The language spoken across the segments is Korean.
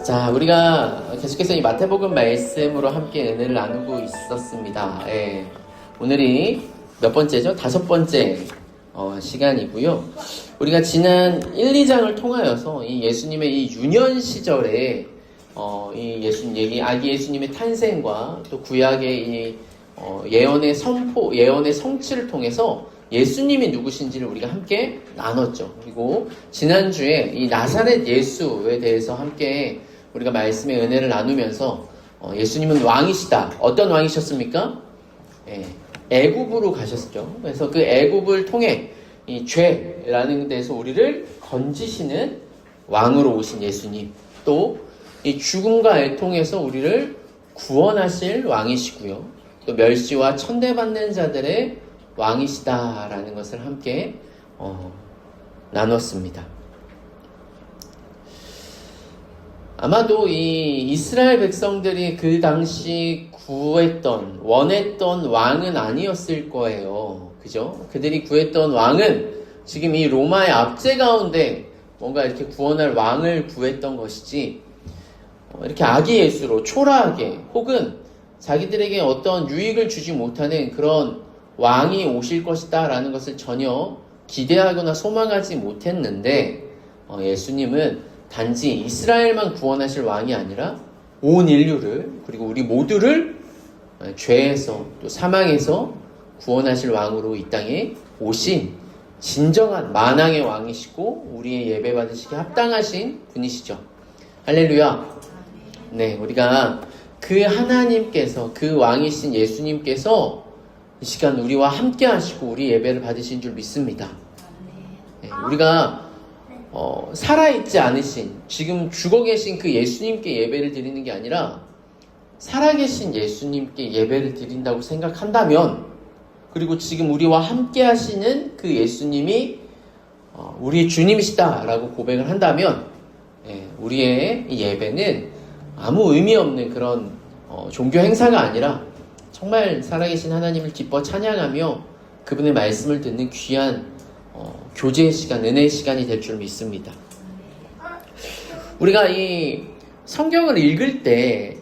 자, 우리가 계속해서 이 마태복음 말씀으로 함께 은혜를 나누고 있었습니다. 예. 오늘이 몇 번째죠? 5번째 시간이고요. 우리가 지난 1, 2장을 통하여서 이 예수님의 이 유년 시절에 아기 예수님의 탄생과 또 구약의 이 예언의 선포, 예언의 성취를 통해서 예수님이 누구신지를 우리가 함께 나눴죠. 그리고 지난주에 이 나사렛 예수에 대해서 함께 우리가 말씀의 은혜를 나누면서 예수님은 왕이시다. 어떤 왕이셨습니까? 애굽으로 가셨죠. 그래서 그 애굽을 통해 이 죄라는 데서 우리를 건지시는 왕으로 오신 예수님, 또 이 죽음과 애통에서 우리를 구원하실 왕이시고요. 또 멸시와 천대받는 자들의 왕이시다라는 것을 함께 나눴습니다. 아마도 이 이스라엘 백성들이 그 당시 원했던 왕은 아니었을 거예요. 그죠? 그들이 구했던 왕은 지금 이 로마의 압제 가운데 뭔가 이렇게 구원할 왕을 구했던 것이지, 이렇게 아기 예수로 초라하게 혹은 자기들에게 어떤 유익을 주지 못하는 그런 왕이 오실 것이다 라는 것을 전혀 기대하거나 소망하지 못했는데, 예수님은 단지 이스라엘만 구원하실 왕이 아니라 온 인류를, 그리고 우리 모두를 죄에서 또 사망에서 구원하실 왕으로 이 땅에 오신 진정한 만왕의 왕이시고 우리의 예배 받으시기에 합당하신 분이시죠. 할렐루야. 네, 우리가 그 하나님께서, 그 왕이신 예수님께서 이 시간 우리와 함께 하시고 우리 예배를 받으신 줄 믿습니다. 네, 우리가 살아있지 않으신, 지금 죽어 계신 그 예수님께 예배를 드리는 게 아니라 살아계신 예수님께 예배를 드린다고 생각한다면, 그리고 지금 우리와 함께 하시는 그 예수님이 우리의 주님이시다라고 고백을 한다면, 우리의 이 예배는 아무 의미 없는 그런 종교 행사가 아니라 정말 살아계신 하나님을 기뻐 찬양하며 그분의 말씀을 듣는 귀한 교제의 시간, 은혜의 시간이 될 줄 믿습니다. 우리가 이 성경을 읽을 때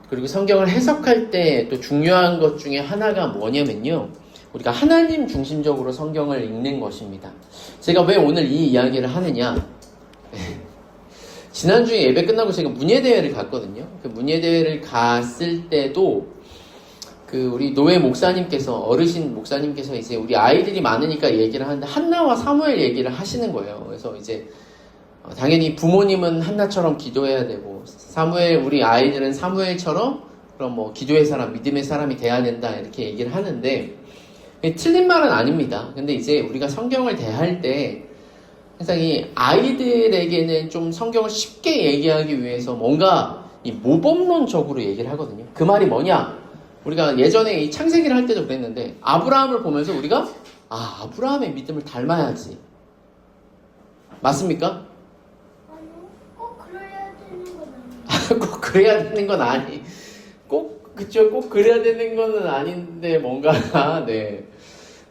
그리고 성경을 해석할 때 또 중요한 것 중에 하나가 뭐냐면요, 우리가 하나님 중심적으로 성경을 읽는 것입니다. 제가 왜 오늘 이 이야기를 하느냐, 지난주에 예배 끝나고 제가 문예대회를 갔거든요. 그 문예대회를 갔을 때도 우리 노예 목사님께서, 어르신 목사님께서 이제 우리 아이들이 많으니까 얘기를 하는데 한나와 사무엘 얘기를 하시는 거예요. 그래서 이제 당연히 부모님은 한나처럼 기도해야 되고, 우리 아이들은 사무엘처럼 그럼 기도의 사람, 믿음의 사람이 돼야 된다, 이렇게 얘기를 하는데, 틀린 말은 아닙니다. 근데 이제 우리가 성경을 대할 때 항상 이 아이들에게는 좀 성경을 쉽게 얘기하기 위해서 뭔가 이 모범론적으로 얘기를 하거든요. 그 말이 뭐냐? 우리가 예전에 이 창세기를 할 때도 그랬는데, 아브라함을 보면서 우리가 아브라함의 믿음을 닮아야지. 맞습니까? 꼭 그래야 되는 건 아니에요. 꼭 그래야 되는 건 아니. 꼭 그래야 되는 거는 아닌데 뭔가 네.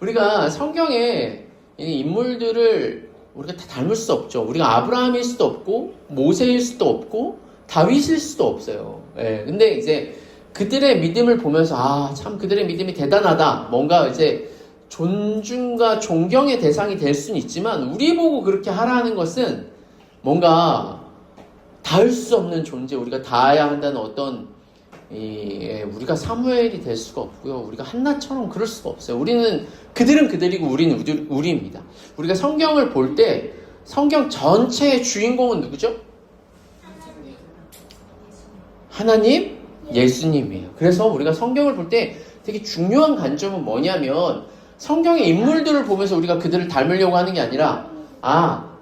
우리가 성경에 이 인물들을 우리가 다 닮을 수 없죠. 우리가 아브라함일 수도 없고 모세일 수도 없고 다윗일 수도 없어요. 근데 이제 그들의 믿음을 보면서 참 그들의 믿음이 대단하다, 뭔가 이제 존중과 존경의 대상이 될 수는 있지만, 우리 보고 그렇게 하라는 것은 뭔가 닿을 수 없는 존재, 우리가 닿아야 한다는 어떤 우리가 사무엘이 될 수가 없고요. 우리가 한나처럼 그럴 수가 없어요. 그들은 그들이고 우리는 우리입니다. 우리가 성경을 볼 때 성경 전체의 주인공은 누구죠? 하나님, 예수님이에요. 그래서 우리가 성경을 볼 때 되게 중요한 관점은 뭐냐면, 성경의 인물들을 보면서 우리가 그들을 닮으려고 하는 게 아니라,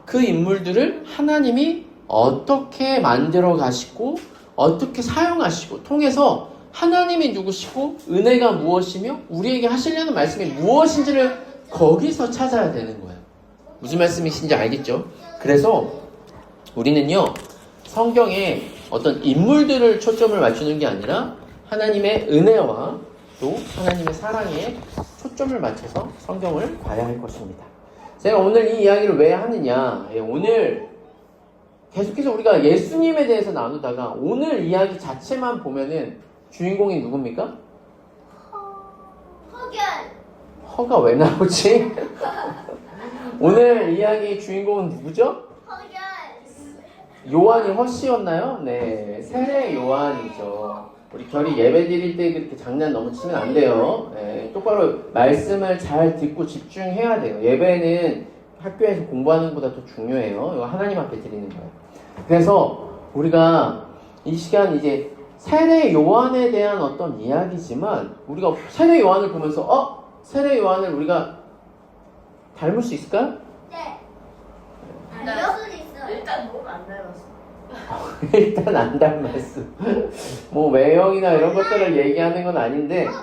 그 인물들을 하나님이 어떻게 만들어 가시고 어떻게 사용하시고 통해서 하나님이 누구시고 은혜가 무엇이며 우리에게 하시려는 말씀이 무엇인지를 거기서 찾아야 되는 거예요. 무슨 말씀이신지 알겠죠? 그래서 우리는요, 성경에 어떤 인물들을 초점을 맞추는 게 아니라 하나님의 은혜와 또 하나님의 사랑에 초점을 맞춰서 성경을 봐야 할 것입니다. 제가 오늘 이 이야기를 왜 하느냐, 오늘 계속해서 우리가 예수님에 대해서 나누다가 오늘 이야기 자체만 보면은 주인공이 누굽니까? 허결. 허가 왜 나오지? 오늘 이야기 주인공은 누구죠? 허결. 요한이 허씨였나요? 네, 세례 요한이죠. 우리 결이 예배 드릴 때 그렇게 장난 너무 치면 안 돼요. 네, 똑바로 말씀을 잘 듣고 집중해야 돼요. 예배는 학교에서 공부하는 것보다 더 중요해요. 이거 하나님 앞에 드리는 거예요. 그래서 우리가 이 시간 이제 세례 요한에 대한 어떤 이야기지만 우리가 세례 요한을 보면서 세례 요한을 우리가 닮을 수 있을까요? 네. 닮을 수 있어요. 일단 몸 안 닮았어. 일단 안 닮았어. 뭐 외형이나 이런 것들을 얘기하는 건 아닌데 일단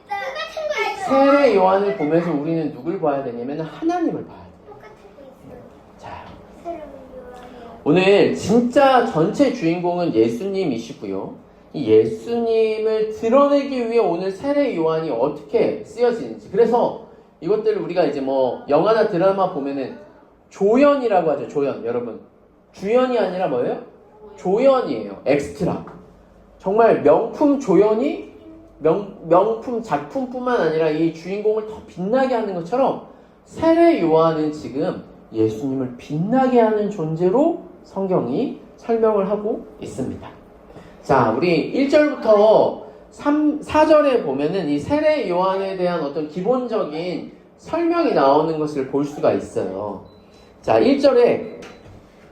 똑같은 거 있어요. 세례 요한을 보면서 우리는 누굴 봐야 되냐면 하나님을 봐야 돼요. 똑같은 거 있어요. 자, 새로운 요한이요. 오늘 진짜 전체 주인공은 예수님이시고요. 이 예수님을 드러내기 위해 오늘 세례 요한이 어떻게 쓰여지는지. 그래서 이것들을 우리가 이제 뭐 영화나 드라마 보면은 조연이라고 하죠. 조연. 여러분. 주연이 아니라 뭐예요? 조연이에요. 엑스트라. 정말 명품 조연이 명품 작품뿐만 아니라 이 주인공을 더 빛나게 하는 것처럼 세례 요한은 지금 예수님을 빛나게 하는 존재로 성경이 설명을 하고 있습니다. 자, 우리 1절부터 4절에 보면은 이 세례 요한에 대한 어떤 기본적인 설명이 나오는 것을 볼 수가 있어요. 자, 1절에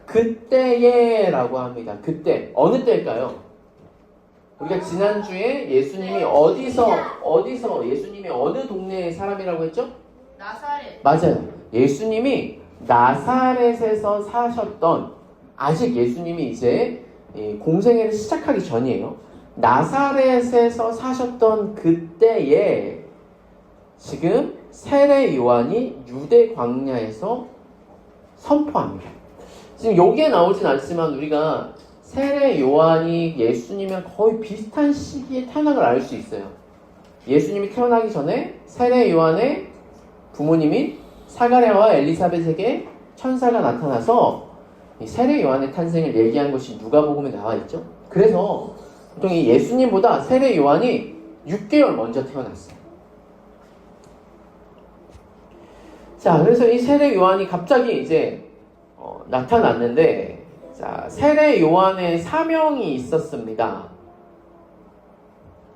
그때에 라고 합니다. 그때. 어느 때일까요? 우리가 지난주에 예수님이 어디서 예수님이 어느 동네의 사람이라고 했죠? 나사렛. 맞아요. 예수님이 나사렛에서 사셨던, 아직 예수님이 이제 공생애를 시작하기 전이에요. 나사렛에서 사셨던 그때에 지금 세례 요한이 유대 광야에서 선포합니다. 지금 여기에 나오진 않지만 우리가 세례 요한이 예수님이랑 거의 비슷한 시기에 태어난 걸 알 수 있어요. 예수님이 태어나기 전에 세례 요한의 부모님인 사가랴와 엘리사벳에게 천사가 나타나서 이 세례 요한의 탄생을 얘기한 것이 누가복음에 나와 있죠. 그래서 보통 이 예수님보다 세례 요한이 6개월 먼저 태어났어요. 자, 그래서 이 세례 요한이 갑자기 이제 나타났는데, 자, 세례 요한의 사명이 있었습니다.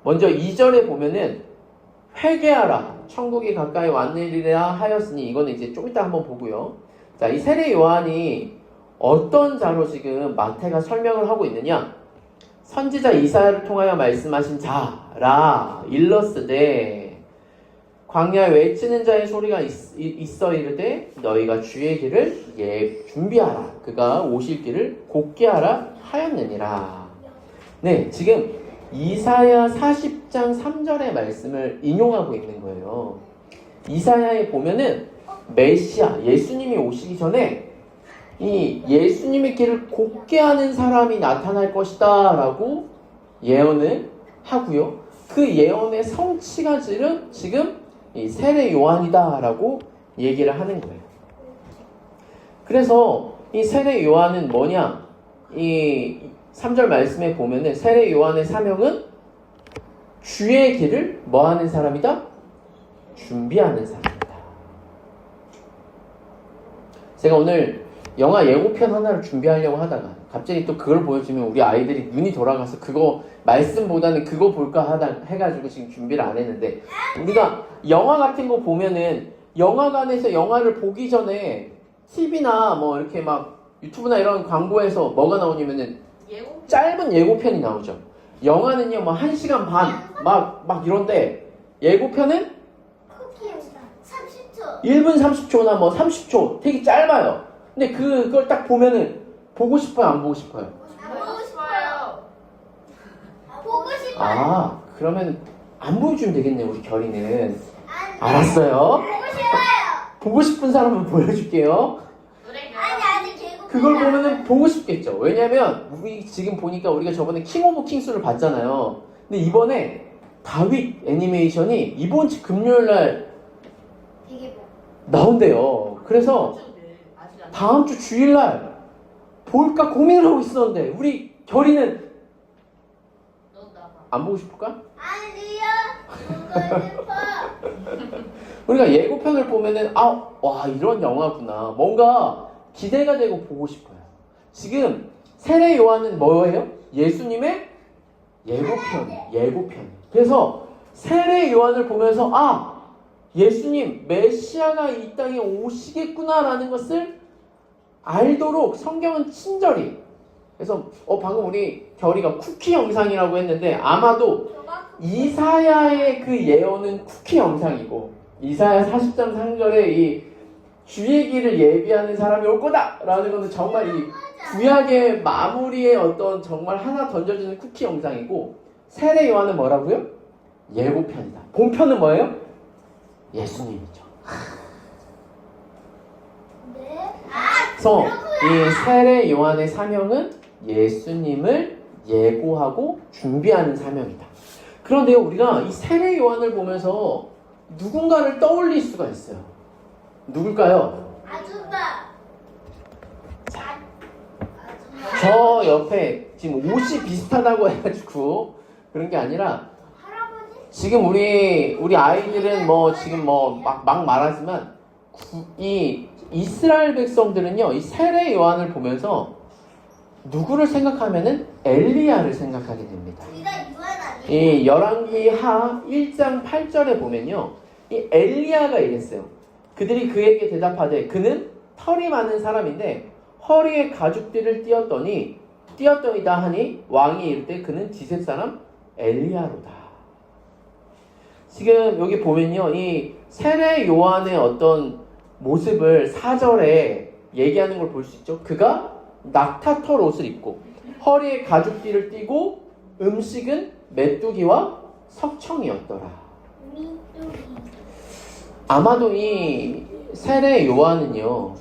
먼저 2절에 보면은 회개하라, 천국이 가까이 왔느니라 하였으니, 이거는 이제 좀 이따 한번 보고요. 자, 이 세례 요한이 어떤 자로 지금 마태가 설명을 하고 있느냐? 선지자 이사야를 통하여 말씀하신 자라 일렀으되 광야에 외치는 자의 소리가 있어 이르되 너희가 주의 길을 준비하라. 그가 오실 길을 곧게 하라 하였느니라. 네, 지금 이사야 40장 3절의 말씀을 인용하고 있는 거예요. 이사야에 보면은 메시아, 예수님이 오시기 전에 이 예수님의 길을 곧게 하는 사람이 나타날 것이다 라고 예언을 하고요. 그 예언의 성취가 지금 이 세례 요한이다 라고 얘기를 하는 거예요. 그래서 이 세례 요한은 뭐냐? 이 3절 말씀에 보면은 세례 요한의 사명은 주의 길을 뭐 하는 사람이다? 준비하는 사람이다. 제가 오늘 영화 예고편 하나를 준비하려고 하다가 갑자기 또 그걸 보여주면 우리 아이들이 눈이 돌아가서 그거 말씀보다는 그거 볼까 해가지고 지금 준비를 안 했는데, 우리가 영화 같은 거 보면은 영화관에서 영화를 보기 전에 TV나 뭐 이렇게 막 유튜브나 이런 광고에서 뭐가 나오냐면은 짧은 예고편이 나오죠. 영화는요 뭐 1시간 반 막 이런데 예고편은 쿠키입니다. 30초. 1분 30초나 뭐 30초 되게 짧아요. 근데 그걸 딱 보면은 보고 싶어요, 안 보고 싶어요? 보고 싶어요. 보고 싶어요. 아, 그러면 안 보여주면 되겠네, 우리 결이는. 아니, 알았어요. 보고 싶어요. 보고 싶은 사람은 보여줄게요. 아니, 아직 개고. 그걸 보면은 보고 싶겠죠. 왜냐면 우리 지금 보니까 우리가 저번에 킹 오브 킹스를 봤잖아요. 근데 이번에 다윗 애니메이션이 이번 주 금요일 날 되게 뭐. 나온대요. 그래서 다음 주 주일 날 볼까 고민을 하고 있었는데 우리 결이는 너 나가. 안 보고 싶을까? 아니요. 보고 싶어. 우리가 예고편을 보면은 와 이런 영화구나. 뭔가 기대가 되고 보고 싶어요. 지금 세례 요한은 뭐예요? 예수님의 예고편. 그래서 세례 요한을 보면서 예수님 메시아가 이 땅에 오시겠구나라는 것을 알도록 성경은 친절히. 그래서 방금 우리 결이가 쿠키 영상이라고 했는데 아마도 이사야의 그 예언은 쿠키 영상이고 이사야 40장 3절에 이 주의 길을 예비하는 사람이 올 거다라는 것은 정말 이 구약의 마무리의 어떤 정말 하나 던져주는 쿠키 영상이고 세례 요한은 뭐라고요? 예고편이다. 본편은 뭐예요? 예수님이죠. 네. 그래서 이 세례 요한의 사명은 예수님을 예고하고 준비하는 사명이다. 그런데요, 우리가 이 세례 요한을 보면서 누군가를 떠올릴 수가 있어요. 누굴까요? 아줌마. 저 옆에 지금 옷이 비슷하다고 해가지고 그런 게 아니라 할아버지? 지금 우리 아이들은 지금 막 말하지만 이 이스라엘 백성들은요, 이 세례 요한을 보면서 누구를 생각하면은 엘리야를 생각하게 됩니다. 우리가 유한 아니에요? 이 열왕기 하 1장 8절에 보면요, 이 엘리야가 이랬어요. 그들이 그에게 대답하되 그는 털이 많은 사람인데 허리에 가죽띠를 띄었더이다 하니 왕이 이르되 그는 지셉 사람 엘리야로다. 지금 여기 보면요, 이 세례 요한의 어떤 모습을 4절에 얘기하는 걸 볼 수 있죠. 그가 낙타털 옷을 입고 허리에 가죽띠를 띠고 음식은 메뚜기와 석청이었더라. 아마도 이 세례 요한은요,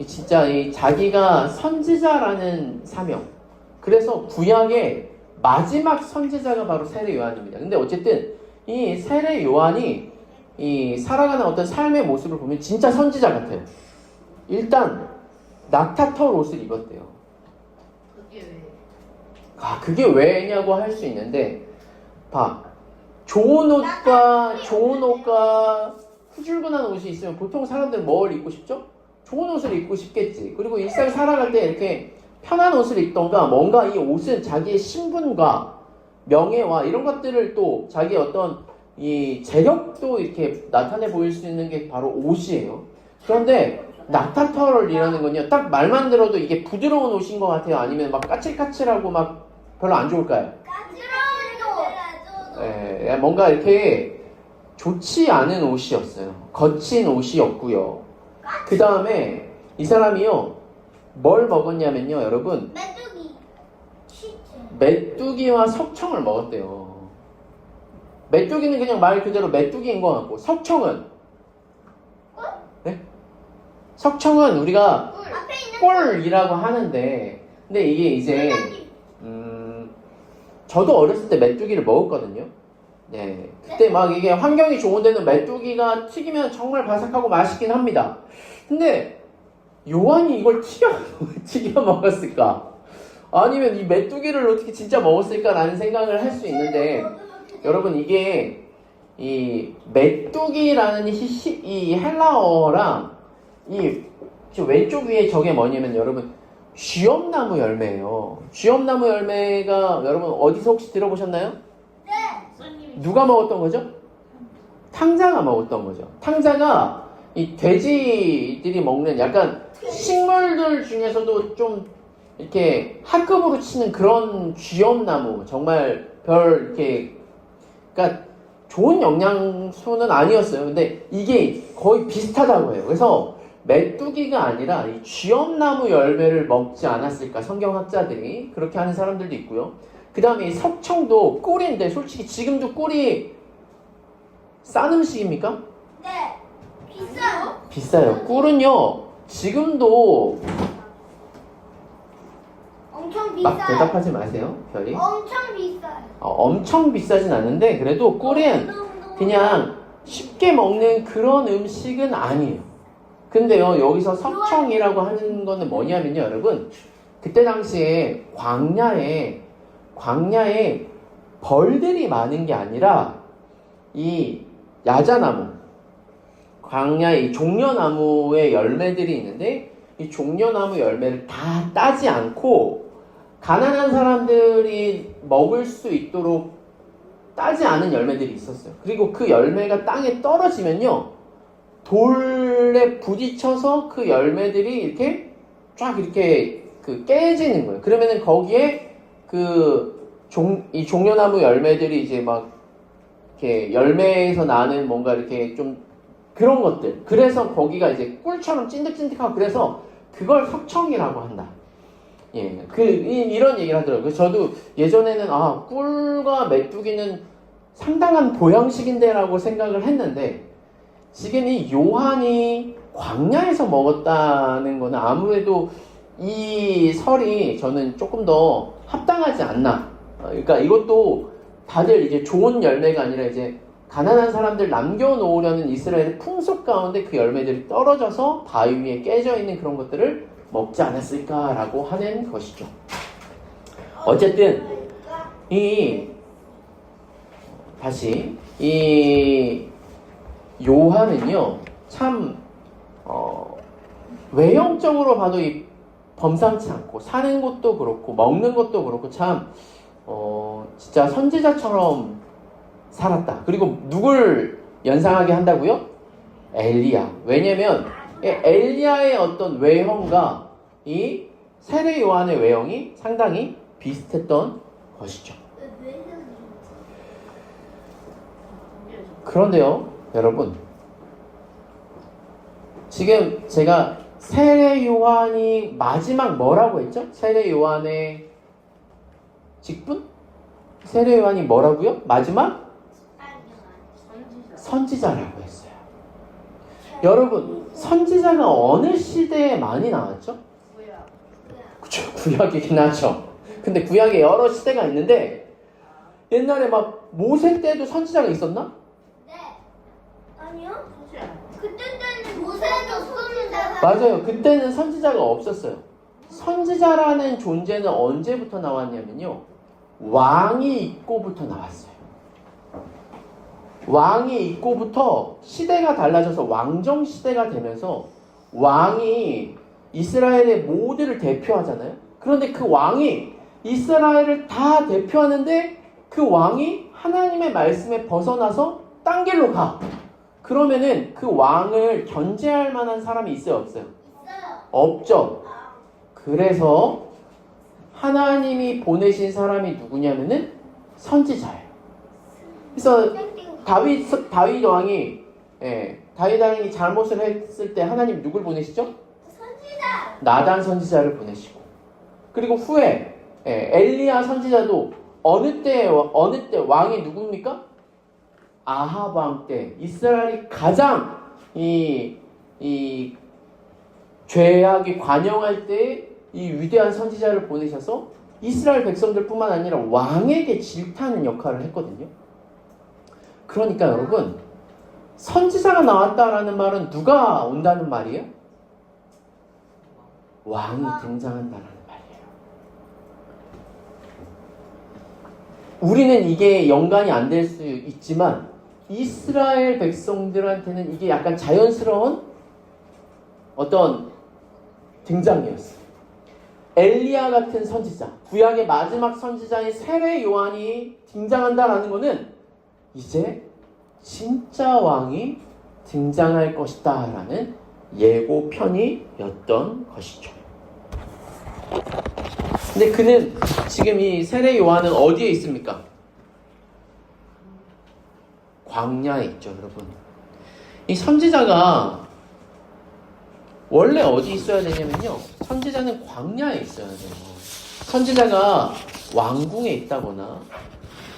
진짜 이 자기가 선지자라는 사명, 그래서 구약의 마지막 선지자가 바로 세례 요한입니다. 근데 어쨌든 이 세례 요한이 이 살아가는 어떤 삶의 모습을 보면 진짜 선지자 같아요. 일단 낙타털 옷을 입었대요. 그게 왜? 그게 왜냐고 할 수 있는데, 좋은 옷과 후줄근한 옷이 있으면 보통 사람들은 뭘 입고 싶죠? 좋은 옷을 입고 싶겠지. 그리고 일상 살아갈 때 이렇게 편한 옷을 입던가, 뭔가 이 옷은 자기의 신분과 명예와 이런 것들을 또 자기의 어떤 이 재력도 이렇게 나타내 보일 수 있는 게 바로 옷이에요. 그런데 낙타털이라는 건요, 딱 말만 들어도 이게 부드러운 옷인 것 같아요? 아니면 막 까칠까칠하고 막 별로 안 좋을까요? 예, 뭔가 이렇게 좋지 않은 옷이었어요. 거친 옷이었고요. 그 다음에 이 사람이요, 뭘 먹었냐면요, 여러분, 메뚜기. 치즈. 메뚜기와 석청을 먹었대요. 메뚜기는 그냥 말 그대로 메뚜기인 것 같고, 석청은? 네? 석청은 우리가 앞에 있는 꿀이라고 하는데, 근데 이게 이제 저도 어렸을 때 메뚜기를 먹었거든요. 네, 그때 막 이게 환경이 좋은 데는 메뚜기가 튀기면 정말 바삭하고 맛있긴 합니다. 근데 요한이 이걸 튀겨 먹었을까? 아니면 이 메뚜기를 어떻게 진짜 먹었을까라는 생각을 할 수 있는데, 여러분, 이게 이 메뚜기라는 이 헬라어랑 이 왼쪽 위에 저게 뭐냐면, 여러분, 쥐엄나무 열매예요. 쥐엄나무 열매가 여러분 어디서 혹시 들어보셨나요? 네. 누가 먹었던 거죠? 탕자가 먹었던 거죠. 탕자가 이 돼지들이 먹는 약간 식물들 중에서도 좀 이렇게 하급으로 치는 그런 쥐엄나무, 정말 이렇게, 그러니까 좋은 영양소는 아니었어요. 근데 이게 거의 비슷하다고 해요. 그래서 메뚜기가 아니라 이 쥐엄나무 열매를 먹지 않았을까, 성경학자들이 그렇게 하는 사람들도 있고요. 그 다음에 이 석청도 꿀인데, 솔직히 지금도 꿀이 싼 음식입니까? 네. 비싸요? 비싸요. 꿀은요 지금도 엄청 막 비싸요. 대답하지 마세요, 별이. 엄청 비싸요. 엄청 비싸진 않는데, 그래도 꿀은 그냥 쉽게 먹는 그런 음식은 아니에요. 근데요, 여기서 석청이라고 하는 거는 뭐냐면요, 여러분, 그때 당시에 광야에 벌들이 많은 게 아니라 이 야자나무, 광야에 이 종려나무의 열매들이 있는데 이 종려나무 열매를 다 따지 않고 가난한 사람들이 먹을 수 있도록 따지 않은 열매들이 있었어요. 그리고 그 열매가 땅에 떨어지면요, 돌에 부딪혀서 그 열매들이 이렇게 쫙 이렇게 깨지는 거예요. 그러면은 거기에 이 종려나무 열매들이 이제 막 이렇게 열매에서 나는 뭔가 이렇게 좀 그런 것들. 그래서 거기가 이제 꿀처럼 찐득찐득하고 그래서 그걸 석청이라고 한다. 예, 이런 얘기를 하더라고요. 저도 예전에는 꿀과 메뚜기는 상당한 보양식인데라고 생각을 했는데 지금 이 요한이 광야에서 먹었다는 거는 아무래도 이 설이 저는 조금 더 합당하지 않나. 그러니까 이것도 다들 이제 좋은 열매가 아니라 이제 가난한 사람들 남겨놓으려는 이스라엘의 풍속 가운데 그 열매들이 떨어져서 바위 위에 깨져 있는 그런 것들을 먹지 않았을까라고 하는 것이죠. 어쨌든 이 요한은요 참 외형적으로 봐도 이 범상치 않고 사는 것도 그렇고 먹는 것도 그렇고 참 진짜 선지자처럼 살았다. 그리고 누굴 연상하게 한다고요? 엘리야. 왜냐면 엘리야의 어떤 외형과 이 세례 요한의 외형이 상당히 비슷했던 것이죠. 그런데요, 여러분, 지금 제가 세례 요한이 마지막 뭐라고 했죠? 세례 요한의 직분? 세례 요한이 뭐라고요? 마지막? 선지자라고 했어요. 여러분, 선지자가 어느 시대에 많이 나왔죠? 그쵸, 구약이긴 하죠. 근데 구약에 여러 시대가 있는데 옛날에 막 모세 때도 선지자가 있었나? 네. 아니요. 그때는 모세도 없었는데. 맞아요. 그때는 선지자가 없었어요. 선지자라는 존재는 언제부터 나왔냐면요, 왕이 있고부터 나왔어요. 왕이 있고부터 시대가 달라져서 왕정 시대가 되면서 왕이 이스라엘의 모두를 대표하잖아요. 그런데 그 왕이 이스라엘을 다 대표하는데 그 왕이 하나님의 말씀에 벗어나서 딴 길로 가. 그러면은 그 왕을 견제할 만한 사람이 있어요, 없어요? 있어요. 없죠. 그래서 하나님이 보내신 사람이 누구냐면은 선지자예요. 그래서 다윗 왕이 잘못을 했을 때 하나님 누굴 보내시죠? 선지자. 나단 선지자를 보내시고, 그리고 후에 엘리야 선지자도 어느 때 왕이 누굽니까? 아합 왕 때 이스라엘이 가장 이 죄악이 관영할 때 이 위대한 선지자를 보내셔서 이스라엘 백성들뿐만 아니라 왕에게 질타하는 역할을 했거든요. 그러니까 여러분, 선지자가 나왔다라는 말은 누가 온다는 말이에요? 왕이 등장한다라는 말이에요. 우리는 이게 연관이 안 될 수 있지만 이스라엘 백성들한테는 이게 약간 자연스러운 어떤 등장이었어요. 엘리야 같은 선지자, 구약의 마지막 선지자인 세례 요한이 등장한다라는 것은 이제 진짜 왕이 등장할 것이다 라는 예고편이었던 것이죠. 근데 그는 지금 이 세례 요한은 어디에 있습니까? 광야에 있죠, 여러분. 이 선지자가 원래 어디 있어야 되냐면요, 선지자는 광야에 있어야 돼요. 선지자가 왕궁에 있다거나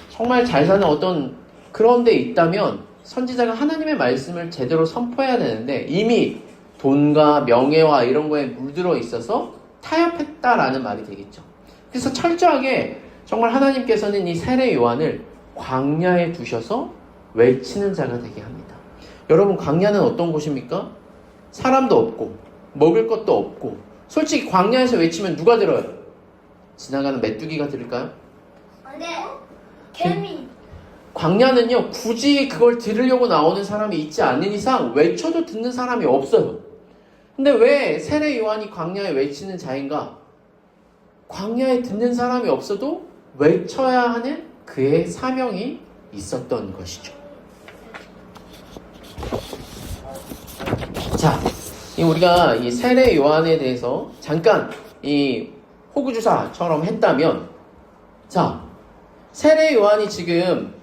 정말 잘 사는 어떤 그런 데 있다면 선지자가 하나님의 말씀을 제대로 선포해야 되는데 이미 돈과 명예와 이런 거에 물들어 있어서 타협했다라는 말이 되겠죠. 그래서 철저하게 정말 하나님께서는 이 세례 요한을 광야에 두셔서 외치는 자가 되게 합니다. 여러분, 광야는 어떤 곳입니까? 사람도 없고 먹을 것도 없고, 솔직히 광야에서 외치면 누가 들어요? 지나가는 메뚜기가 들을까요? 네. 개미. 광야는요, 굳이 그걸 들으려고 나오는 사람이 있지 않는 이상 외쳐도 듣는 사람이 없어요. 근데 왜 세례 요한이 광야에 외치는 자인가? 광야에 듣는 사람이 없어도 외쳐야 하는 그의 사명이 있었던 것이죠. 자, 우리가 이 세례 요한에 대해서 잠깐 이 호구주사처럼 했다면, 자, 세례 요한이 지금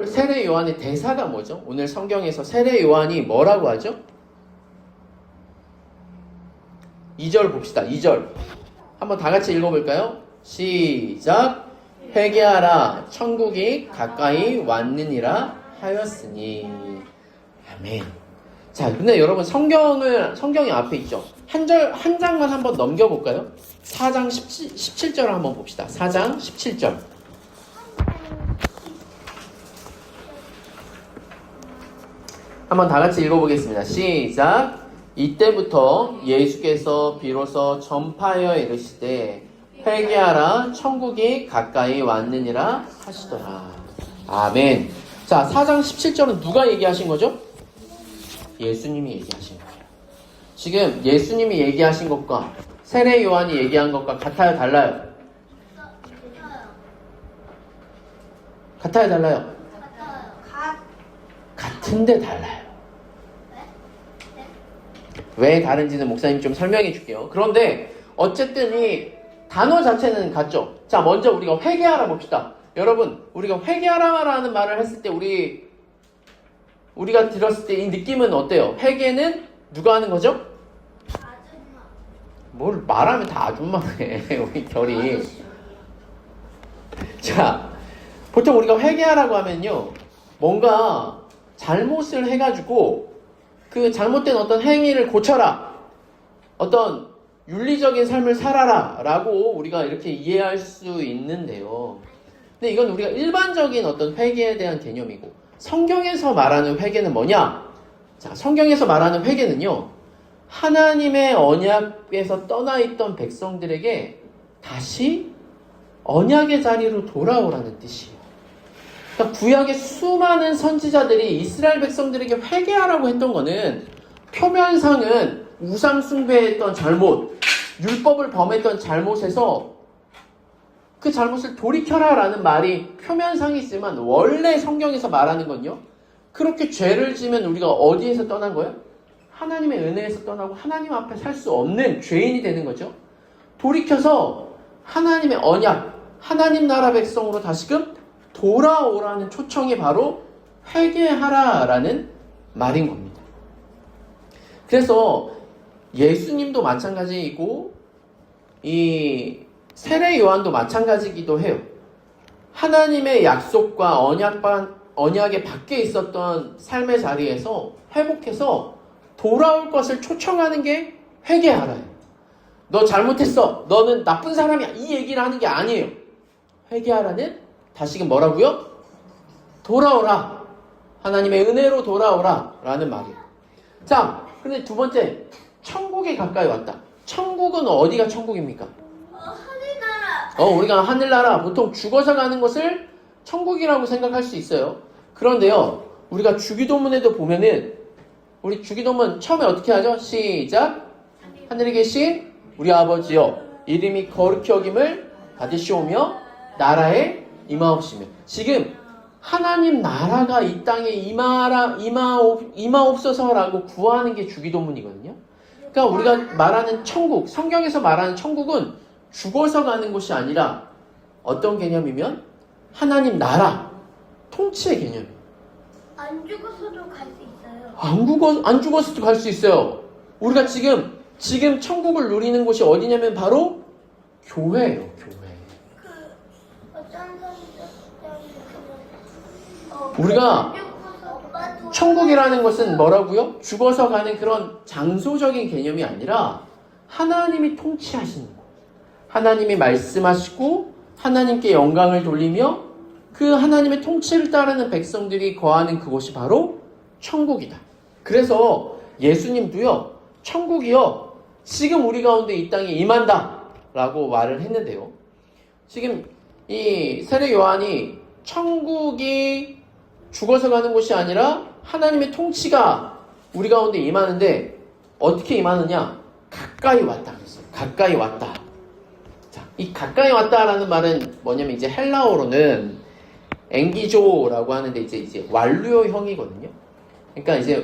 세례 요한의 대사가 뭐죠? 오늘 성경에서 세례 요한이 뭐라고 하죠? 2절 봅시다. 2절. 한번 다 같이 읽어볼까요? 시작. 회개하라. 천국이 가까이 왔느니라 하였으니. 아멘. 자, 근데 여러분 성경이 앞에 있죠. 한 장만 한번 넘겨볼까요? 4장 17절을 한번 봅시다. 4장 17절. 한번 다 같이 읽어보겠습니다. 시작. 이때부터 예수께서 비로소 전파하여 이르시되 회개하라 천국이 가까이 왔느니라 하시더라. 아멘. 자, 4장 17절은 누가 얘기하신 거죠? 예수님이 얘기하신 거예요. 지금 예수님이 얘기하신 것과 세례 요한이 얘기한 것과 같아요, 달라요? 같아요, 달라요? 같은데 달라요. 왜 다른지는 목사님 좀 설명해 줄게요. 그런데 어쨌든 이 단어 자체는 같죠. 자, 먼저 우리가 회개하라 봅시다. 여러분, 우리가 회개하라라는 말을 했을 때 우리가 들었을 때 이 느낌은 어때요? 회개는 누가 하는 거죠? 아줌마. 뭘 말하면 다 아줌마네. 우리 결이. 자, 보통 우리가 회개하라고 하면요, 뭔가 잘못을 해가지고 그 잘못된 어떤 행위를 고쳐라, 어떤 윤리적인 삶을 살아라 라고 우리가 이렇게 이해할 수 있는데요. 근데 이건 우리가 일반적인 어떤 회개에 대한 개념이고, 성경에서 말하는 회개는 뭐냐? 자, 성경에서 말하는 회개는요, 하나님의 언약에서 떠나있던 백성들에게 다시 언약의 자리로 돌아오라는 뜻이에요. 그러니까 구약의 수많은 선지자들이 이스라엘 백성들에게 회개하라고 했던 거는 표면상은 우상 숭배했던 잘못, 율법을 범했던 잘못에서 그 잘못을 돌이켜라라는 말이 표면상이 있지만 원래 성경에서 말하는 건요, 그렇게 죄를 지면 우리가 어디에서 떠난 거예요? 하나님의 은혜에서 떠나고 하나님 앞에 살 수 없는 죄인이 되는 거죠. 돌이켜서 하나님의 언약, 하나님 나라 백성으로 다시금 돌아오라는 초청이 바로 회개하라라는 말인 겁니다. 그래서 예수님도 마찬가지이고 이 세례 요한도 마찬가지이기도 해요. 하나님의 약속과 언약의 밖에 있었던 삶의 자리에서 회복해서 돌아올 것을 초청하는 게 회개하라예요. 너 잘못했어. 너는 나쁜 사람이야. 이 얘기를 하는 게 아니에요. 회개하라는 다시금 뭐라고요? 돌아오라. 하나님의 은혜로 돌아오라 라는 말이에요. 자, 근데 두 번째, 천국에 가까이 왔다. 천국은 어디가 천국입니까? 하늘나라. 우리가 하늘나라, 보통 죽어서 가는 것을 천국이라고 생각할 수 있어요. 그런데요, 우리가 주기도문에도 보면은, 우리 주기도문 처음에 어떻게 하죠? 시작. 하늘에 계신 우리 아버지여, 이름이 거룩히 여김을 받으시오며 나라에 임하옵시며. 지금 하나님 나라가 이 땅에 임하옵소서라고 구하는 게 주기도문이거든요. 그러니까 우리가 말하는 천국, 성경에서 말하는 천국은 죽어서 가는 곳이 아니라 어떤 개념이면 하나님 나라, 통치의 개념이에요. 안 죽어서도 갈 수 있어요. 안 죽었어도 갈 수 있어요. 우리가 지금 천국을 누리는 곳이 어디냐면 바로 교회예요, 교회. 어떤 우리가 천국이라는 것은 뭐라고요? 죽어서 가는 그런 장소적인 개념이 아니라 하나님이 통치하시는 것. 하나님이 말씀하시고 하나님께 영광을 돌리며 그 하나님의 통치를 따르는 백성들이 거하는 그곳이 바로 천국이다. 그래서 예수님도요, 천국이요, 지금 우리 가운데 이 땅에 임한다 라고 말을 했는데요. 지금 이 세례 요한이 천국이 죽어서 가는 곳이 아니라 하나님의 통치가 우리 가운데 임하는데 어떻게 임하느냐? 가까이 왔다 그랬어요. 가까이 왔다. 자, 이 가까이 왔다라는 말은 뭐냐면 이제 헬라어로는 엥기조라고 하는데 이제 완료형이거든요. 그러니까 이제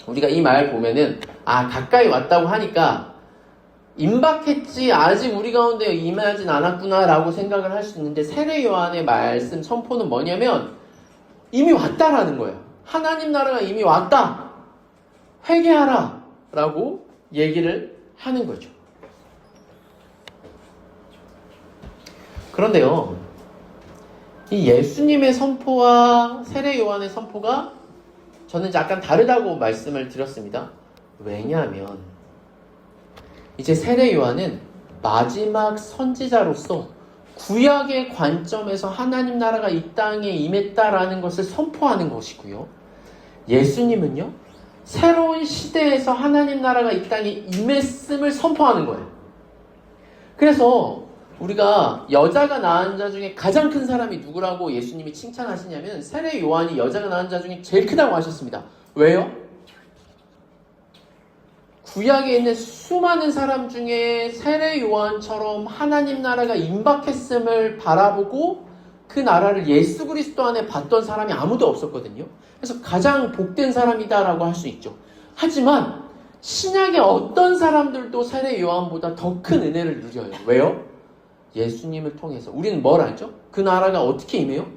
우리가 이 말 보면은 가까이 왔다고 하니까 임박했지 아직 우리 가운데 임하진 않았구나라고 생각을 할 수 있는데 세례 요한의 말씀 선포는 뭐냐면 이미 왔다라는 거예요. 하나님 나라가 이미 왔다. 회개하라 라고 얘기를 하는 거죠. 그런데요, 이 예수님의 선포와 세례 요한의 선포가 저는 약간 다르다고 말씀을 드렸습니다. 왜냐하면 이제 세례 요한은 마지막 선지자로서 구약의 관점에서 하나님 나라가 이 땅에 임했다라는 것을 선포하는 것이고요. 예수님은요, 새로운 시대에서 하나님 나라가 이 땅에 임했음을 선포하는 거예요. 그래서 우리가 여자가 낳은 자 중에 가장 큰 사람이 누구라고 예수님이 칭찬하시냐면 세례 요한이 여자가 낳은 자 중에 제일 크다고 하셨습니다. 왜요? 구약에 있는 수많은 사람 중에 세례 요한처럼 하나님 나라가 임박했음을 바라보고 그 나라를 예수 그리스도 안에 봤던 사람이 아무도 없었거든요. 그래서 가장 복된 사람이다라고 할 수 있죠. 하지만 신약의 어떤 사람들도 세례 요한보다 더 큰 은혜를 누려요. 왜요? 예수님을 통해서. 우리는 뭘 알죠? 그 나라가 어떻게 임해요?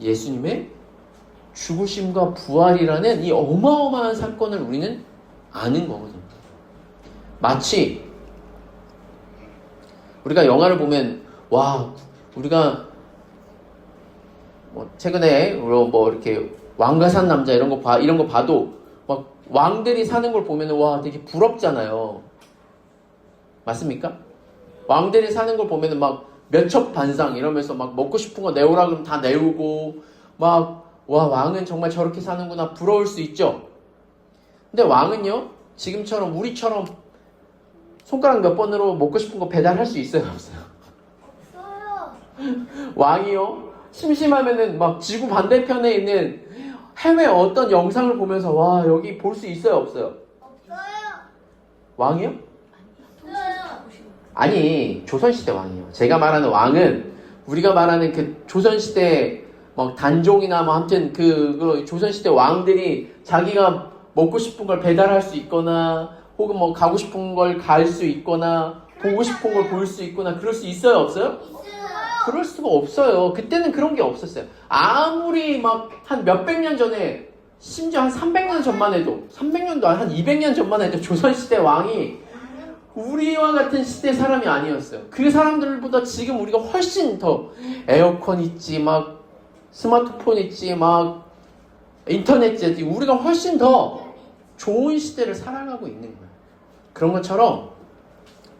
예수님의 죽으심과 부활이라는 이 어마어마한 사건을 우리는 아는 거거든요. 마치 우리가 영화를 보면 우리가 최근에 이렇게 왕가 산 남자 이런 거 봐도 막 왕들이 사는 걸 보면 되게 부럽잖아요. 맞습니까? 왕들이 사는 걸 보면 막 몇첩반상 이러면서 막 먹고 싶은 거 내오라 그러면 다 내오고 왕은 정말 저렇게 사는구나 부러울 수 있죠. 근데 왕은요, 지금처럼 우리처럼 손가락 몇 번으로 먹고 싶은 거 배달할 수 있어요, 없어요? 없어요. 왕이요, 심심하면은 막 지구 반대편에 있는 해외 어떤 영상을 보면서 여기 볼 수 있어요, 없어요? 없어요. 왕이요? 없어요. 아니, 조선시대 왕이요. 제가 말하는 왕은 우리가 말하는 그 조선시대 단종이나 아무튼 그 조선시대 왕들이 자기가 먹고 싶은 걸 배달할 수 있거나 혹은 가고 싶은 걸 갈 수 있거나 보고 싶은 걸 볼 수 있거나 그럴 수 있어요, 없어요? 있어요. 그럴 수가 없어요. 그때는 그런 게 없었어요. 아무리 한 몇백 년 전에, 심지어 한 300년 전만 해도, 300년도 한 200년 전만 해도 조선시대 왕이 우리와 같은 시대 사람이 아니었어요. 그 사람들보다 지금 우리가 훨씬 더 에어컨 있지, 스마트폰 있지, 인터넷 있지, 우리가 훨씬 더 좋은 시대를 살아가고 있는 거예요. 그런 것처럼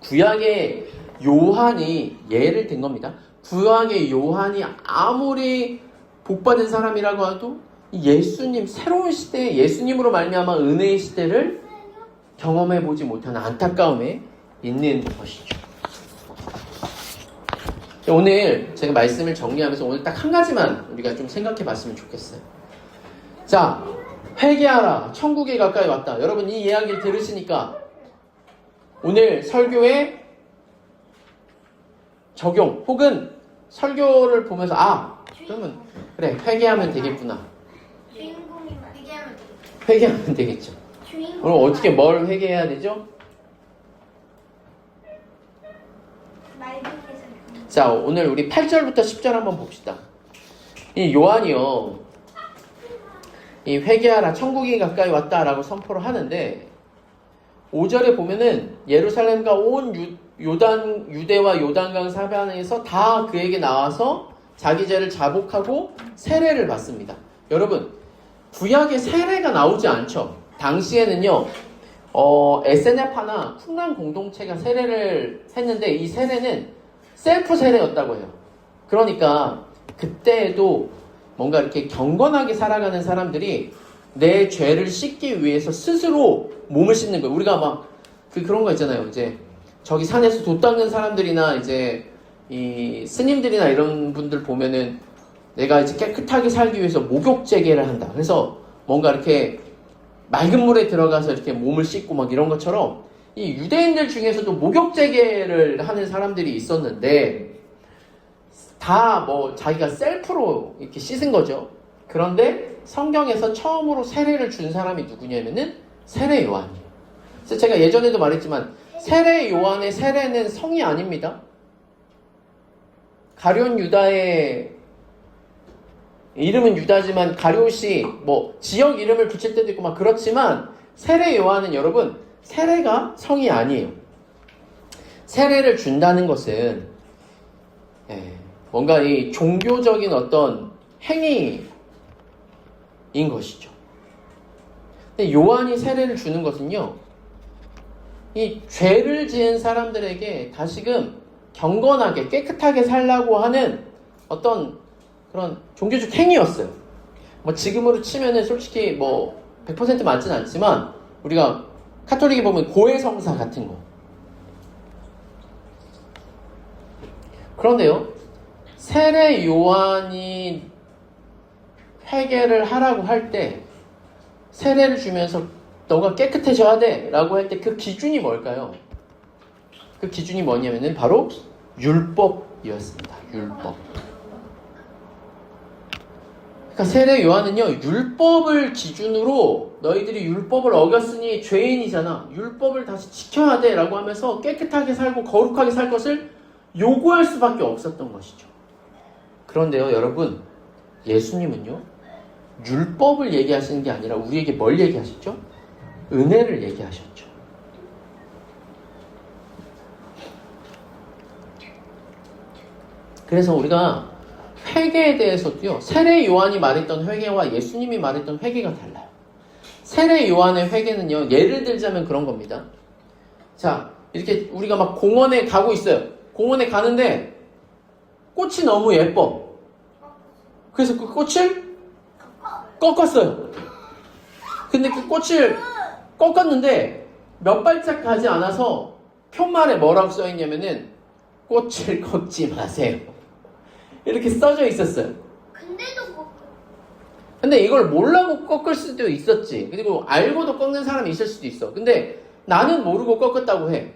구약의 요한이 예를 든 겁니다. 구약의 요한이 아무리 복받은 사람이라고 해도 예수님, 새로운 시대에 예수님으로 말미암아 은혜의 시대를 경험해보지 못하는 안타까움에 있는 것이죠. 오늘 제가 말씀을 정리하면서 오늘 딱 한 가지만 우리가 좀 생각해봤으면 좋겠어요. 자, 회개하라, 천국에 가까이 왔다. 여러분 이 이야기를 들으시니까 오늘 설교의 적용 혹은 설교를 보면서 그러면 그래, 회개하면 되겠구나. 주인공이 얘기하면 회개하면 되겠죠. 그럼 어떻게 뭘 회개해야 되죠? 자, 오늘 우리 8절부터 10절 한번 봅시다. 이 요한이요, 이 회개하라, 천국이 가까이 왔다라고 선포를 하는데 5절에 보면은 예루살렘과 온 유대와 요단강 사방에서 다 그에게 나와서 자기 죄를 자복하고 세례를 받습니다. 여러분, 구약에 세례가 나오지 않죠. 당시에는요, SNF나 쿵란 공동체가 세례를 했는데 이 세례는 셀프 세례였다고 해요. 그러니까 그때에도 뭔가 이렇게 경건하게 살아가는 사람들이 내 죄를 씻기 위해서 스스로 몸을 씻는 거예요. 우리가 그런 거 있잖아요. 이제 저기 산에서 돛 닦는 사람들이나 이제 이 스님들이나 이런 분들 보면은 내가 이제 깨끗하게 살기 위해서 목욕제계를 한다. 그래서 뭔가 이렇게 맑은 물에 들어가서 이렇게 몸을 씻고 막 이런 것처럼 이 유대인들 중에서도 목욕제계를 하는 사람들이 있었는데 다 뭐 자기가 셀프로 이렇게 씻은 거죠. 그런데 성경에서 처음으로 세례를 준 사람이 누구냐면은 세례 요한이에요. 그래서 제가 예전에도 말했지만 세례 요한의 세례는 성이 아닙니다. 가룟 유다의 이름은 유다지만 가룟이 뭐 지역 이름을 붙일 때도 있고 막 그렇지만 세례 요한은 여러분 세례가 성이 아니에요. 세례를 준다는 것은 뭔가 이 종교적인 어떤 행위인 것이죠. 근데 요한이 세례를 주는 것은요, 이 죄를 지은 사람들에게 다시금 경건하게 깨끗하게 살라고 하는 어떤 그런 종교적 행위였어요. 뭐 지금으로 치면은 솔직히 뭐 100% 맞진 않지만 우리가 카톨릭에 보면 고해성사 같은 거. 그런데요, 세례 요한이 회개를 하라고 할 때 세례를 주면서 너가 깨끗해져야 돼 라고 할 때 그 기준이 뭘까요? 그 기준이 뭐냐면은 바로 율법이었습니다. 율법. 그러니까 세례 요한은요, 율법을 기준으로 너희들이 율법을 어겼으니 죄인이잖아. 율법을 다시 지켜야 돼 라고 하면서 깨끗하게 살고 거룩하게 살 것을 요구할 수밖에 없었던 것이죠. 그런데요, 여러분, 예수님은요, 율법을 얘기하시는 게 아니라 우리에게 뭘 얘기하셨죠? 은혜를 얘기하셨죠. 그래서 우리가 회개에 대해서도요, 세례 요한이 말했던 회개와 예수님이 말했던 회개가 달라요. 세례 요한의 회개는요, 예를 들자면 그런 겁니다. 자, 이렇게 우리가 막 공원에 가고 있어요. 공원에 가는데 꽃이 너무 예뻐. 그래서 그 꽃을 꺾었어요. 근데 그 꽃을 꺾었는데 몇 발짝 가지 않아서 표말에 뭐라고 써있냐면은 꽃을 꺾지 마세요. 이렇게 써져 있었어요. 근데도 근데 이걸 모르고 꺾을 수도 있었지. 그리고 알고도 꺾는 사람이 있을 수도 있어. 근데 나는 모르고 꺾었다고 해.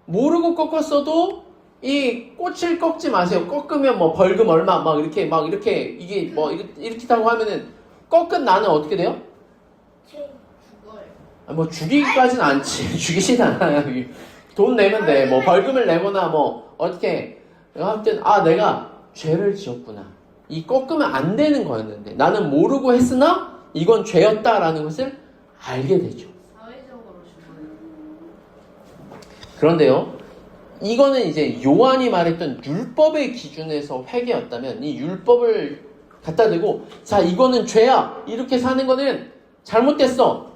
모르고 꺾었어도 이 꽃을 꺾지 마세요. 꺾으면 뭐 벌금 얼마 막 이렇게 이게 뭐 이렇게 하고 하면은 꺾은 나는 어떻게 돼요? 죽어요. 뭐 죽이기까지는 않지. 죽이진 않아요. 돈 내면 돼. 뭐 벌금을 내거나 뭐 어떻게. 아무튼 내가 죄를 지었구나. 이 꺾으면 안 되는 거였는데 나는 모르고 했으나 이건 죄였다라는 것을 알게 되죠. 사회적으로 죽어요. 그런데요, 이거는 이제 요한이 말했던 율법의 기준에서 회개였다면 이 율법을 갖다 대고 자, 이거는 죄야. 이렇게 사는 거는 잘못됐어.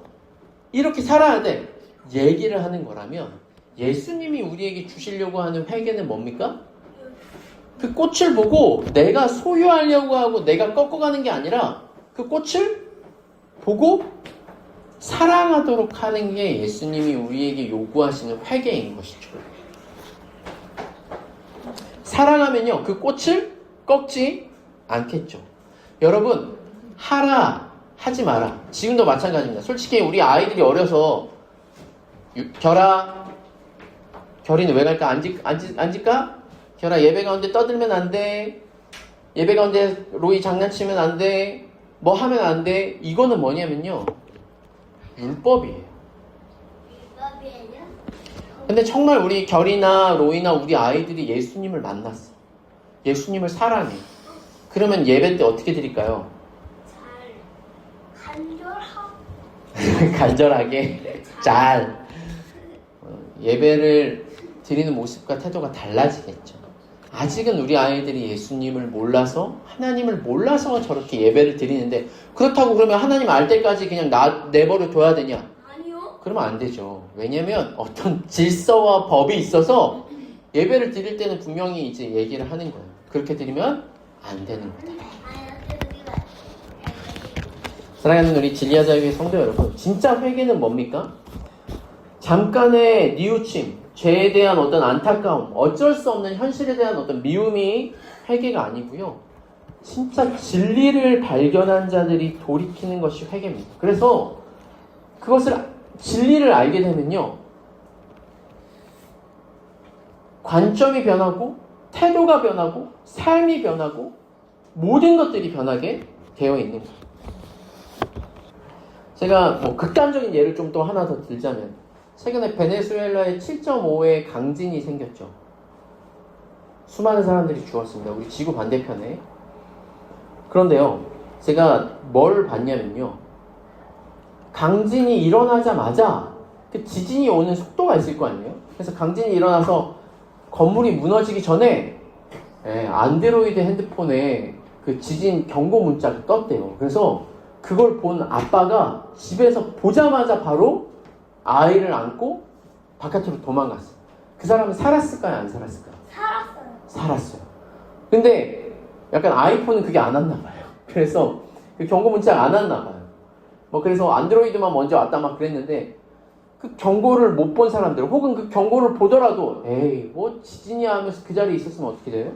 이렇게 살아야 돼. 얘기를 하는 거라면 예수님이 우리에게 주시려고 하는 회개는 뭡니까? 그 꽃을 보고 내가 소유하려고 하고 내가 꺾어가는 게 아니라 그 꽃을 보고 사랑하도록 하는 게 예수님이 우리에게 요구하시는 회개인 것이죠. 사랑하면요, 그 꽃을 꺾지 않겠죠. 여러분, 하라, 하지 마라. 지금도 마찬가지입니다. 솔직히 우리 아이들이 어려서 결이는 왜 갈까? 앉을까? 결아, 예배 가운데 떠들면 안 돼. 예배 가운데 로이 장난치면 안 돼. 뭐 하면 안 돼. 이거는 뭐냐면요, 율법이에요. 율법이에요? 근데 정말 우리 결이나 로이나 우리 아이들이 예수님을 만났어. 예수님을 사랑해. 그러면 예배 때 어떻게 드릴까요? 간절하고 간절하게 잘 예배를 드리는 모습과 태도가 달라지겠죠. 아직은 우리 아이들이 예수님을 몰라서, 하나님을 몰라서 저렇게 예배를 드리는데, 그렇다고 그러면 하나님 알 때까지 그냥 내버려 둬야 되냐? 아니요. 그러면 안 되죠. 왜냐면 어떤 질서와 법이 있어서 예배를 드릴 때는 분명히 이제 얘기를 하는 거예요. 그렇게 드리면 안 되는 거다. 사랑하는 우리 진리하자교회 성도 여러분, 진짜 회개는 뭡니까? 잠깐의 뉘우침, 죄에 대한 어떤 안타까움, 어쩔 수 없는 현실에 대한 어떤 미움이 회개가 아니고요. 진짜 진리를 발견한 자들이 돌이키는 것이 회개입니다. 그래서 진리를 알게 되면요. 관점이 변하고, 태도가 변하고, 삶이 변하고, 모든 것들이 변하게 되어 있는 거예요. 제가 극단적인 예를 좀 또 하나 더 들자면, 최근에 베네수엘라에 7.5의 강진이 생겼죠. 수많은 사람들이 죽었습니다. 우리 지구 반대편에. 그런데요, 제가 뭘 봤냐면요. 강진이 일어나자마자 그 지진이 오는 속도가 있을 거 아니에요? 그래서 강진이 일어나서 건물이 무너지기 전에 안드로이드 핸드폰에 그 지진 경고 문자가 떴대요. 그래서 그걸 본 아빠가 집에서 보자마자 바로 아이를 안고 바깥으로 도망갔어요. 그 사람은 살았을까요? 안 살았을까요? 살았어요. 살았어요. 근데 약간 아이폰은 그게 안 왔나 봐요. 그래서 그 경고 문자가 안 왔나 봐요. 그래서 안드로이드만 먼저 왔다 막 그랬는데 그 경고를 못 본 사람들 혹은 그 경고를 보더라도 에이 뭐 지진이야 하면서 그 자리에 있었으면 어떻게 돼요?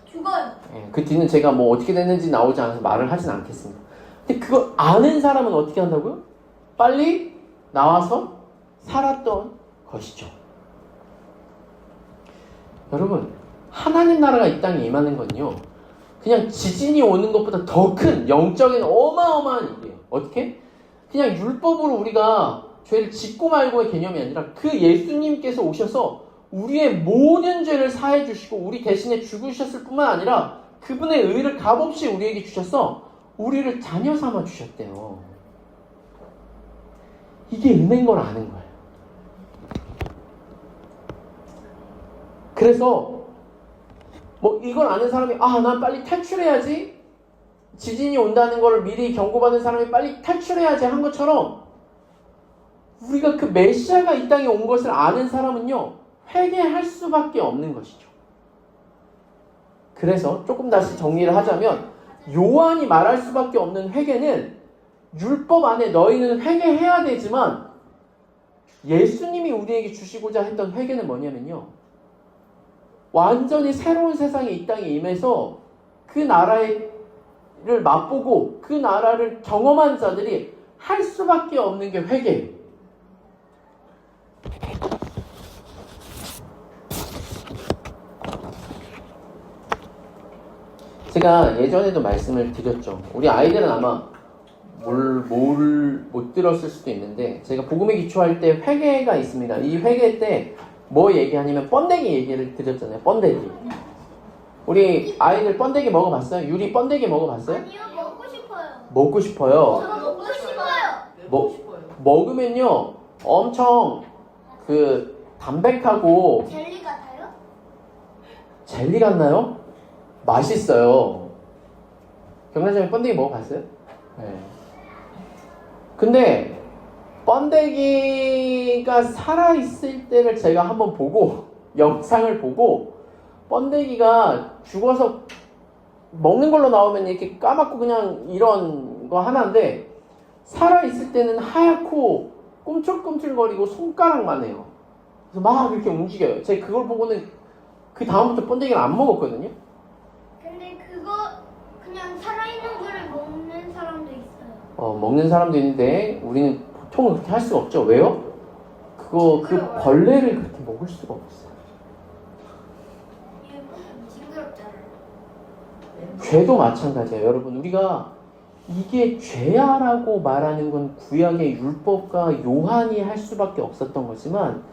죽어요. 그 뒤는 제가 어떻게 됐는지 나오지 않아서 말을 하진 않겠습니다. 근데 그걸 아는 사람은 어떻게 한다고요? 빨리 나와서 살았던 것이죠. 여러분, 하나님 나라가 이 땅에 임하는 건요, 그냥 지진이 오는 것보다 더 큰 영적인 어마어마한 일이에요. 어떻게? 그냥 율법으로 우리가 죄를 짓고 말고의 개념이 아니라 그 예수님께서 오셔서 우리의 모든 죄를 사해 주시고 우리 대신에 죽으셨을 뿐만 아니라 그분의 의를 값없이 우리에게 주셔서 우리를 자녀 삼아 주셨대요. 이게 은혜인 걸 아는 거예요. 그래서 이걸 아는 사람이 난 빨리 탈출해야지, 지진이 온다는 걸 미리 경고받은 사람이 빨리 탈출해야지 한 것처럼 우리가 그 메시아가 이 땅에 온 것을 아는 사람은요, 회개할 수밖에 없는 것이죠. 그래서 조금 다시 정리를 하자면 요한이 말할 수밖에 없는 회개는 율법 안에 너희는 회개해야 되지만 예수님이 우리에게 주시고자 했던 회개는 뭐냐면요, 완전히 새로운 세상이 이 땅에 임해서 그 나라를 맛보고 그 나라를 경험한 자들이 할 수밖에 없는 게 회개예요. 제가 예전에도 말씀을 드렸죠. 우리 아이들은 아마 못 들었을 수도 있는데, 제가 복음에 기초할 때 회개가 있습니다. 이 회개 때 뭐 얘기하냐면 번데기 얘기를 드렸잖아요. 번데기. 우리 아이들 번데기 먹어봤어요? 유리 번데기 먹어봤어요? 아니요, 먹고 싶어요. 먹고 싶어요. 저도 먹고 싶어요. 먹으면요 엄청 담백하고 젤리 같아요? 젤리 같나요? 맛있어요. 경란장님 번데기 먹어봤어요? 네. 근데 번데기가 살아있을 때를 제가 한번 보고 영상을 보고, 번데기가 죽어서 먹는 걸로 나오면 이렇게 까맣고 그냥 이런 거 하나인데, 살아있을 때는 하얗고 꿈틀꿈틀거리고 손가락만 해요. 그래서 막 이렇게 움직여요. 제가 그걸 보고는 그 다음부터 번데기를 안 먹었거든요. 근데 그거 그냥 살아있는 거를 먹는 사람도 있어요. 먹는 사람도 있는데 우리는 보통은 그렇게 할 수가 없죠. 왜요? 그 벌레를 그렇게 먹을 수가 없어요. 징그럽잖아요. 죄도 마찬가지예요. 여러분, 우리가 이게 죄야라고 말하는 건 구약의 율법과 요한이 할 수밖에 없었던 거지만,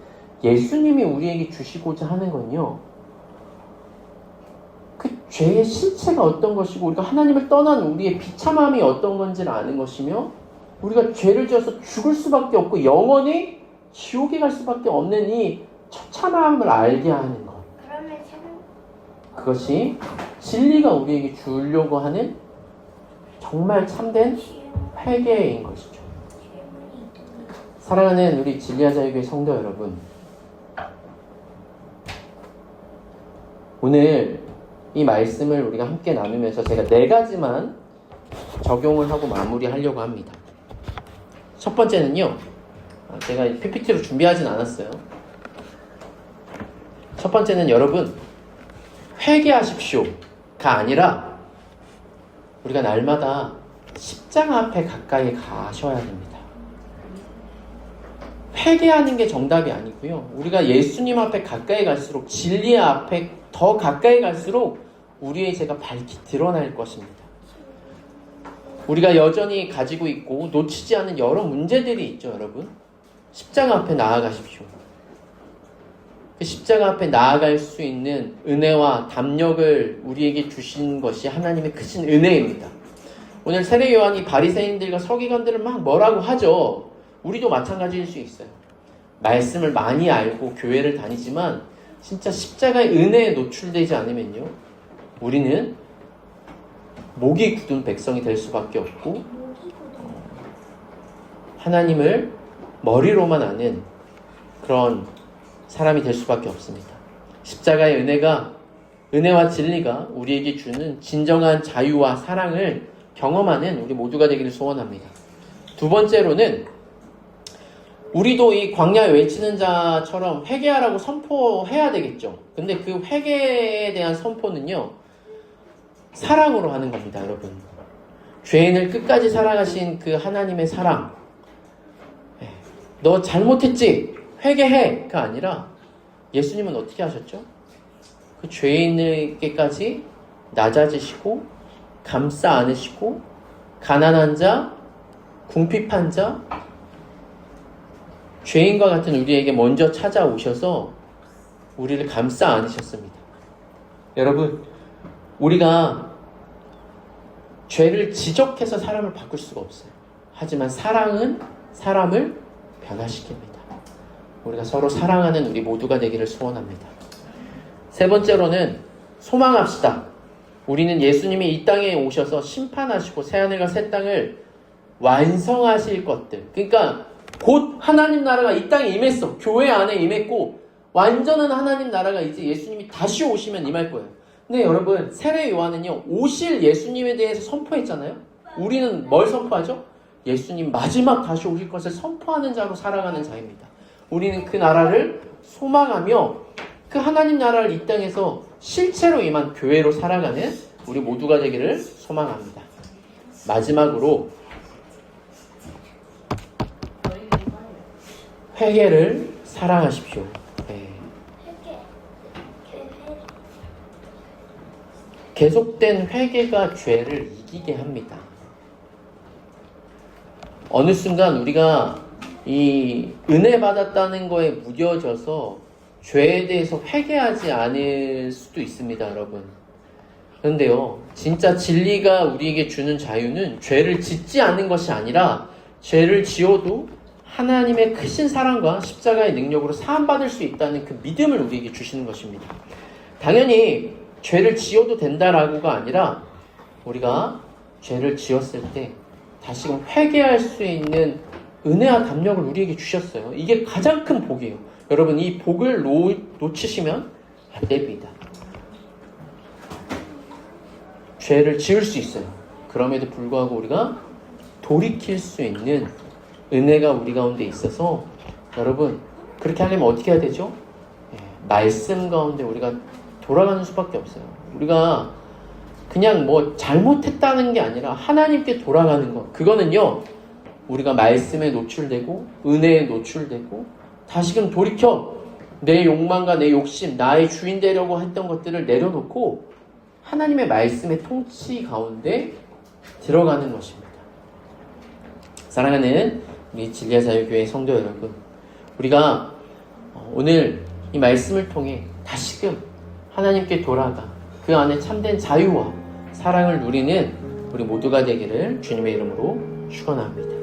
예수님이 우리에게 주시고자 하는 건요, 그 죄의 실체가 어떤 것이고 우리가 하나님을 떠난 우리의 비참함이 어떤 건지를 아는 것이며, 우리가 죄를 지어서 죽을 수밖에 없고 영원히 지옥에 갈 수밖에 없는 이 처참함을 알게 하는 것. 그러면 그것이 진리가 우리에게 주려고 하는 정말 참된 회개인 것이죠. 사랑하는 우리 진리하자유교회 성도 여러분, 오늘 이 말씀을 우리가 함께 나누면서 제가 4가지만 적용을 하고 마무리하려고 합니다. 첫 번째는요, 제가 PPT로 준비하진 않았어요. 첫 번째는 여러분, 회개하십시오가 아니라 우리가 날마다 십자가 앞에 가까이 가셔야 됩니다. 회개하는 게 정답이 아니고요. 우리가 예수님 앞에 가까이 갈수록, 진리 앞에 더 가까이 갈수록 우리의 죄가 밝히 드러날 것입니다. 우리가 여전히 가지고 있고 놓치지 않은 여러 문제들이 있죠, 여러분. 십자가 앞에 나아가십시오. 그 십자가 앞에 나아갈 수 있는 은혜와 담력을 우리에게 주신 것이 하나님의 크신 은혜입니다. 오늘 세례 요한이 바리새인들과 서기관들을 막 뭐라고 하죠. 우리도 마찬가지일 수 있어요. 말씀을 많이 알고 교회를 다니지만 진짜 십자가의 은혜에 노출되지 않으면요, 우리는 목이 굳은 백성이 될 수밖에 없고 하나님을 머리로만 아는 그런 사람이 될 수밖에 없습니다. 십자가의 은혜와 진리가 우리에게 주는 진정한 자유와 사랑을 경험하는 우리 모두가 되기를 소원합니다. 두 번째로는 우리도 이 광야에 외치는 자처럼 회개하라고 선포해야 되겠죠. 근데 그 회개에 대한 선포는요, 사랑으로 하는 겁니다, 여러분. 죄인을 끝까지 사랑하신 그 하나님의 사랑. 너 잘못했지? 회개해가 아니라 예수님은 어떻게 하셨죠? 그 죄인에게까지 낮아지시고 감싸 안으시고 가난한 자, 궁핍한 자, 죄인과 같은 우리에게 먼저 찾아오셔서 우리를 감싸 안으셨습니다. 여러분, 우리가 죄를 지적해서 사람을 바꿀 수가 없어요. 하지만 사랑은 사람을 변화시킵니다. 우리가 서로 사랑하는 우리 모두가 되기를 소원합니다. 세 번째로는 소망합시다. 우리는 예수님이 이 땅에 오셔서 심판하시고 새하늘과 새 땅을 완성하실 것들, 그러니까 곧 하나님 나라가 이 땅에 임했어. 교회 안에 임했고 완전한 하나님 나라가 이제 예수님이 다시 오시면 임할 거예요. 근데 여러분, 세례 요한은요, 오실 예수님에 대해서 선포했잖아요. 우리는 뭘 선포하죠? 예수님 마지막 다시 오실 것을 선포하는 자로 살아가는 자입니다. 우리는 그 나라를 소망하며 그 하나님 나라를 이 땅에서 실체로 임한 교회로 살아가는 우리 모두가 되기를 소망합니다. 마지막으로 회개를 사랑하십시오. 네. 계속된 회개가 죄를 이기게 합니다. 어느 순간 우리가 이 은혜 받았다는 거에 무뎌져서 죄에 대해서 회개하지 않을 수도 있습니다, 여러분. 그런데요, 진짜 진리가 우리에게 주는 자유는 죄를 짓지 않는 것이 아니라 죄를 지어도 하나님의 크신 사랑과 십자가의 능력으로 사함받을 수 있다는 그 믿음을 우리에게 주시는 것입니다. 당연히 죄를 지어도 된다라고가 아니라 우리가 죄를 지었을 때 다시금 회개할 수 있는 은혜와 담력을 우리에게 주셨어요. 이게 가장 큰 복이에요. 여러분, 이 복을 놓치시면 안 됩니다. 죄를 지을 수 있어요. 그럼에도 불구하고 우리가 돌이킬 수 있는 은혜가 우리 가운데 있어서 여러분, 그렇게 하려면 어떻게 해야 되죠? 말씀 가운데 우리가 돌아가는 수밖에 없어요. 우리가 그냥 뭐 잘못했다는 게 아니라 하나님께 돌아가는 것, 그거는요, 우리가 말씀에 노출되고 은혜에 노출되고 다시금 돌이켜 내 욕망과 내 욕심, 나의 주인 되려고 했던 것들을 내려놓고 하나님의 말씀의 통치 가운데 들어가는 것입니다. 사랑하는 우리 진리의 자유교회 성도 여러분, 우리가 오늘 이 말씀을 통해 다시금 하나님께 돌아가 그 안에 참된 자유와 사랑을 누리는 우리 모두가 되기를 주님의 이름으로 축원합니다.